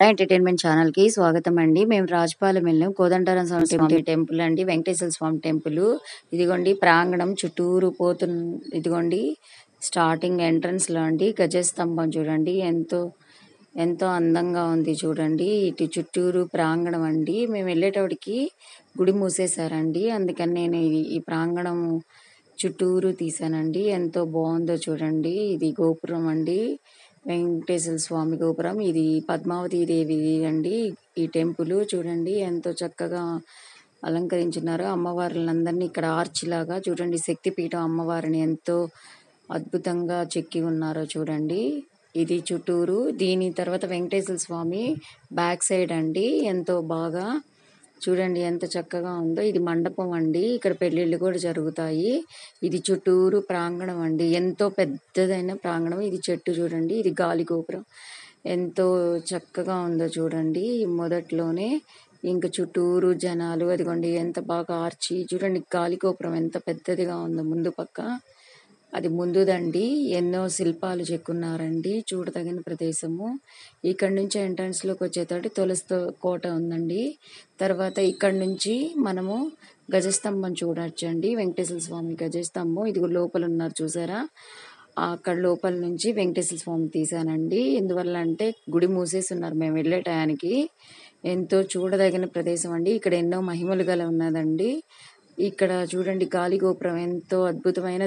Entertainment ఛానల్‌కి స్వాగతమండి. మేము రాజపాలెం వెళ్ళాం. కోదండరాం స్వామి టెంపుల్ అండి. వెంకటేశ్వర స్వామి టెంపుల్. ఇదిగోండి ప్రాంగణం చుట్టూరు ఇదిగోండి స్టార్టింగ్ ఎంట్రన్స్‌లో అండి గజస్తంభం చూడండి. ఎంతో ఎంతో అందంగా ఉంది చూడండి. ఇటు చుట్టూరు ప్రాంగణం అండి. మేము వెళ్ళేటప్పటికి గుడి మూసేశారండి. అందుకని నేను ఈ ప్రాంగణం చుట్టూరు తీశానండి. ఎంతో బాగుందో చూడండి. ఇది గోపురం అండి. వెంకటేశ్వర స్వామి గోపురం. ఇది పద్మావతి దేవి అండి. ఈ టెంపుల్ చూడండి ఎంతో చక్కగా అలంకరించున్నారు. అమ్మవార్లందరినీ ఇక్కడ ఆర్చ్ లాగా చూడండి, శక్తిపీఠం అమ్మవారిని ఎంతో అద్భుతంగా చెక్కి ఉన్నారో చూడండి. ఇది చుట్టూరు. దీని తర్వాత వెంకటేశ్వర స్వామి బ్యాక్ సైడ్ అండి. ఎంతో బాగా చూడండి ఎంత చక్కగా ఉందో. ఇది మండపం అండి. ఇక్కడ పెళ్ళిళ్ళు కూడా జరుగుతాయి. ఇది చుట్టూరు ప్రాంగణం అండి. ఎంతో పెద్దదైన ప్రాంగణం. ఇది చెట్టు చూడండి. ఇది గాలి గోపురం. ఎంతో చక్కగా ఉందో చూడండి. మొదట్లోనే ఇంక చుట్టూరు జనాలు అదిగోండి ఎంత బాగా ఆర్చి చూడండి. గాలి గోపురం ఎంత పెద్దదిగా ఉందో ముందు పక్క. అది ముందుదండి. ఎన్నో శిల్పాలు చెక్కున్నారండి. చూడదగిన ప్రదేశము. ఇక్కడ నుంచి ఎంట్రన్స్ లోకి వచ్చేటప్పుడు తులసి కోట ఉందండి. తర్వాత ఇక్కడ నుంచి మనము గజస్తంభం చూడొచ్చండి. వెంకటేశ్వర స్వామి గజస్తంభం. ఇదిగో లోపల ఉన్నారు చూసారా. అక్కడ లోపల నుంచి వెంకటేశ్వర స్వామి తీశానండి. ఎందువల్ల అంటే గుడి మూసేసి ఉన్నారు మేము వెళ్ళే టయానికి. ఎంతో చూడదగిన ప్రదేశం అండి. ఇక్కడ ఎన్నో మహిమలు గల ఉన్నదండి. ఇక్కడ చూడండి గాలి గోపురం ఎంతో అద్భుతమైన